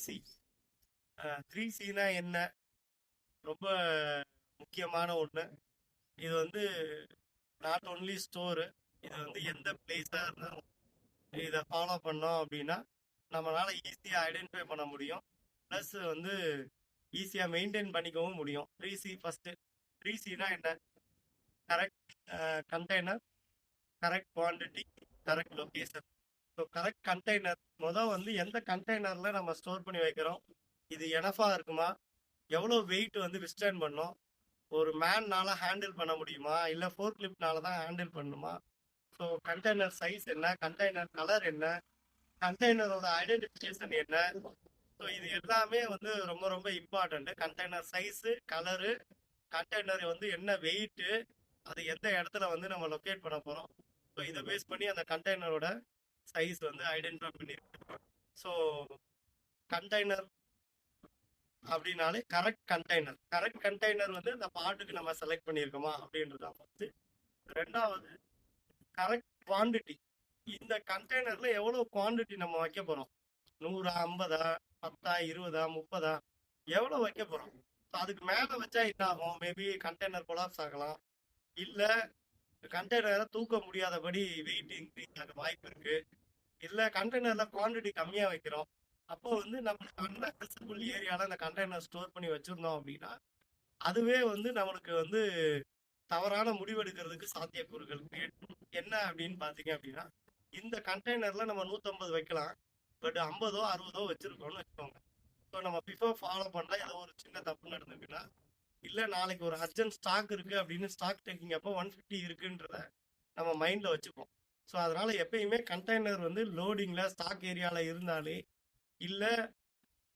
3C. 3Cனா என்ன? ரொம்ப முக்கியமான ஒன்று. இது வந்து நாட் ஒன்லி ஸ்டோரு, இது வந்து எந்த பிளேஸாக இருந்தாலும் இதை ஃபாலோ பண்ணோம் அப்படின்னா நம்மளால ஈஸியாக ஐடென்டிஃபை பண்ண முடியும். ப்ளஸ் வந்து ஈஸியாக மெயின்டைன் பண்ணிக்கவும் முடியும். 3C first. 3Cனா என்ன? Correct container, correct quantity, correct location. So correct container வந்து எந்த கண்டெய்னரில் நம்ம ஸ்டோர் பண்ணி வைக்கிறோம், இது எனஃபாக இருக்குமா, எவ்வளோ வெயிட் வந்து விஸ்டாண்ட் பண்ணும், ஒரு மேன்னால ஹேண்டில் பண்ண முடியுமா, இல்லை ஃபோர் கிளிப்னால தான் ஹேண்டில் பண்ணணுமா, ஸோ கண்டெய்னர் சைஸ் என்ன, கண்டெய்னர் கலர் என்ன, கண்டெய்னரோட ஐடென்டிஃபிகேஷன் என்ன, ஸோ இது எல்லாமே வந்து ரொம்ப ரொம்ப important. Container size, colour, container வந்து என்ன வெயிட்டு, அது எந்த இடத்துல வந்து நம்ம லொக்கேட் பண்ண போகிறோம், ஸோ இதை பேஸ் பண்ணி அந்த கண்டெய்னரோட சைஸ் வந்து ஐடென்டிஃபை பண்ணியிருக்கோம். ஸோ கண்டெய்னர் அப்படின்னாலே கரெக்ட் கண்டெய்னர் வந்து அந்த பாட்டுக்கு நம்ம செலக்ட் பண்ணியிருக்கோமா அப்படின்றதான் ஃபர்ஸ்ட். ரெண்டாவது கரெக்ட் குவான்டிட்டி. இந்த கண்டெய்னர்ல எவ்வளோ குவான்டிட்டி நம்ம வைக்க போகிறோம், 100, 50, 10, 20, 30, எவ்வளோ வைக்க போகிறோம். ஸோ அதுக்கு மேலே வச்சா என்ன ஆகும், மேபி கண்டெய்னர் கொலாப்ஸ் ஆகலாம், இல்லை கண்டெய்னரை தூக்க முடியாதபடி வெயிட் இன்க்ரீஸ் ஆக வாய்ப்பு இருக்கு, இல்லை கண்டெய்னரில் குவான்டிட்டி கம்மியாக வைக்கிறோம். அப்போ வந்து நம்ம அன்அக்சசபிள் ஏரியாவில் அந்த கண்டெய்னர் ஸ்டோர் பண்ணி வச்சுருந்தோம் அப்படின்னா அதுவே வந்து நம்மளுக்கு வந்து தவறான முடிவெடுக்கிறதுக்கு சாத்தியக்கூறுகள் என்ன அப்படின்னு பார்த்தீங்க அப்படின்னா, இந்த கண்டெய்னரில் நம்ம 150 வைக்கலாம், பட் 50ஓ 60ஓ வச்சுருக்கோம்னு வச்சுக்கோங்க. ஸோ நம்ம பிஃபோர் ஃபாலோ பண்ணல ஏதோ ஒரு சின்ன தப்பு நடந்திருக்குன்னா, இல்லை நாளைக்கு ஒரு அர்ஜென்ட் ஸ்டாக் இருக்குது அப்படின்னு ஸ்டாக் டேக்கிங் அப்போ 150 இருக்குன்றத நம்ம மைண்டில் வச்சுப்போம். ஸோ அதனால் எப்பயுமே கண்டெய்னர் வந்து லோடிங்கில் ஸ்டாக் ஏரியாவில் இருந்தாலே, இல்லை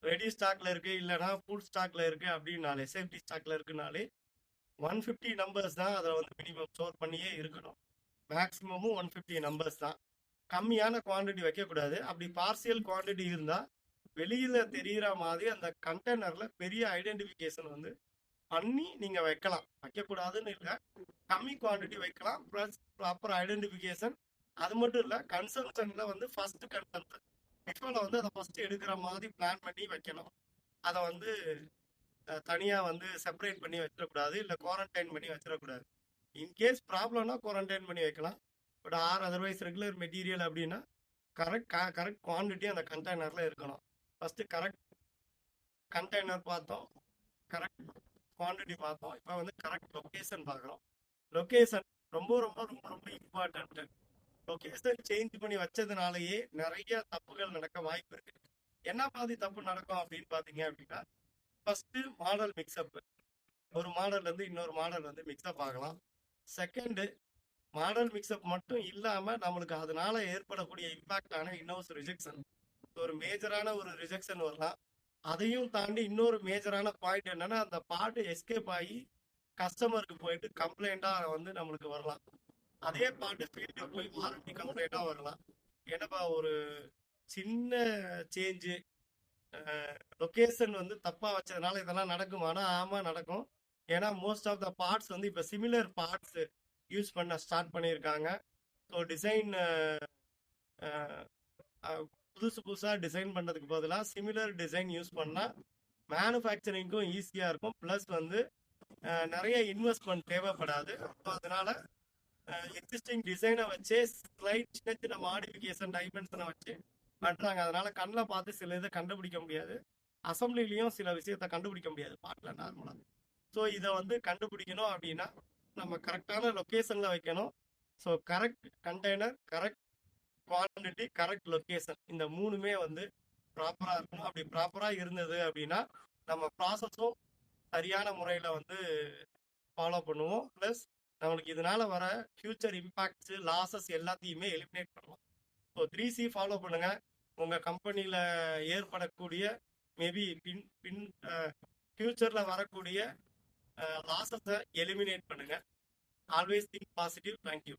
ரெடி ஸ்டாக்ல இருக்குது, இல்லைனா ஃபுல் ஸ்டாக்ல இருக்குது அப்படின்னாலே, சேஃப்டி ஸ்டாக்ல இருக்குனாலே 150 நம்பர்ஸ் தான் அதில் வந்து மினிமம் ஸ்டோர் பண்ணியே இருக்கணும். மேக்ஸிமமும் 150 நம்பர்ஸ் தான். கம்மியான குவான்டிட்டி வைக்கக்கூடாது. அப்படி பார்சியல் குவான்டிட்டி இருந்தால் வெளியில் தெரிகிற மாதிரி அந்த கண்டெய்னரில் பெரிய ஐடென்டிஃபிகேஷன் வந்து பண்ணி நீங்கள் வைக்கலாம். வைக்கக்கூடாதுன்னு இல்லை, கம்மி குவான்டிட்டி வைக்கலாம், ப்ளஸ் ப்ராப்பர் ஐடென்டிஃபிகேஷன். அது மட்டும் இல்லை, கன்சம்ஷனில் வந்து ஃபர்ஸ்ட் கன்சம்ஷன் பிஃபோரில் வந்து அதை ஃபர்ஸ்ட் எடுக்கிற மாதிரி பிளான் பண்ணி வைக்கணும். அதை வந்து தனியாக வந்து செப்பரேட் பண்ணி வச்சிடக்கூடாது, இல்லை குவாரண்டைன் பண்ணி வச்சிடக்கூடாது. இன்கேஸ் ப்ராப்ளம்னா குவாரண்டைன் பண்ணி வைக்கலாம், பட் அதர்வைஸ் ரெகுலர் மெட்டீரியல் அப்படின்னா கரெக்ட் குவான்டிட்டி அந்த கண்டெய்னரில் இருக்கணும். ஃபஸ்ட்டு கரெக்ட் கண்டெய்னர் பார்த்தோம், கரெக்ட் குவான்டிட்டி பார்த்தோம், இப்போ வந்து கரெக்ட் லொக்கேஷன் பார்க்குறோம். லொக்கேஷன் ரொம்ப ரொம்ப ரொம்ப ரொம்ப இம்பார்ட்டன்ட்டு. லொக்கேஷன் சேஞ்ச் பண்ணி வச்சதுனாலேயே நிறைய தப்புகள் நடக்க வாய்ப்பு இருக்கு. என்ன மாதிரி தப்பு நடக்கும் அப்படின்னு பார்த்தீங்க அப்படின்னா, ஃபர்ஸ்ட் மாடல் மிக்ஸ்அப், ஒரு மாடல்ல இருந்து இன்னொரு மாடல் வந்து மிக்ஸ்அப் ஆகலாம். செகண்டு மாடல் மிக்ஸ்அப் மட்டும் இல்லாமல் நம்மளுக்கு அதனால ஏற்படக்கூடிய இம்பாக்டான இன்னொரு ரிஜெக்ஷன், ஒரு மேஜரான ஒரு ரிஜெக்ஷன் வரலாம். அதையும் தாண்டி இன்னொரு மேஜரான பாயிண்ட் என்னன்னா, அந்த பார்ட் எஸ்கேப் ஆகி கஸ்டமருக்கு போயிட்டு கம்ப்ளைண்டாக வந்து நம்மளுக்கு வரலாம். அதே பார்ட் ஃபீல்டு போய் வாரண்டி கம்ப்ளைண்டாக வரலாம். ஏன்னப்பா ஒரு சின்ன சேஞ்சு, லொக்கேஷன் வந்து தப்பாக வச்சதுனால இதெல்லாம் நடக்குமானா ஆமாம் நடக்கும். ஏன்னா மோஸ்ட் ஆஃப் த பார்ட்ஸ் வந்து இப்போ சிமிலர் பார்ட்ஸ் யூஸ் பண்ண ஸ்டார்ட் பண்ணியிருக்காங்க. ஸோ டிசைன் புதுசாக டிசைன் பண்ணுறதுக்கு பதிலாக சிமிலர் டிசைன் யூஸ் பண்ணால் மேனுஃபேக்சரிங்க்கும் ஈஸியாக இருக்கும், ப்ளஸ் வந்து நிறைய இன்வெஸ்ட்மெண்ட் தேவைப்படாது. ஸோ அதனால எக்ஸிஸ்டிங் டிசைனை வச்சே ஸ்லைட் சின்ன சின்ன மாடிஃபிகேஷன் டைமென்ஷனை வச்சு பண்ணுறாங்க. அதனால கண்ணில் பார்த்து சில இதை கண்டுபிடிக்க முடியாது, அசம்பிளிலையும் சில விஷயத்த கண்டுபிடிக்க முடியாது பார்ட்டில் நார்மலாக. ஸோ இதை வந்து கண்டுபிடிக்கணும் அப்படின்னா நம்ம கரெக்டான லொக்கேஷனில் வைக்கணும். So correct container, correct quantity, correct location, இந்த மூணுமே வந்து ப்ராப்பராக இருக்கணும். அப்படி ப்ராப்பராக இருந்தது அப்படின்னா நம்ம ப்ராசஸும் சரியான முறையில் வந்து ஃபாலோ பண்ணுவோம், ப்ளஸ் நம்மளுக்கு இதனால வர ஃபியூச்சர் இம்பேக்ட்ஸு, லாஸஸ் எல்லாத்தையுமே எலிமினேட் பண்ணுவோம். ஸோ 3C ஃபாலோ பண்ணுங்க. உங்கள் கம்பெனியில் ஏற்படக்கூடிய மேபி ஃபியூச்சரில் வரக்கூடிய லாஸஸை எலிமினேட் பண்ணுங்க. Always think positive. தேங்க்யூ.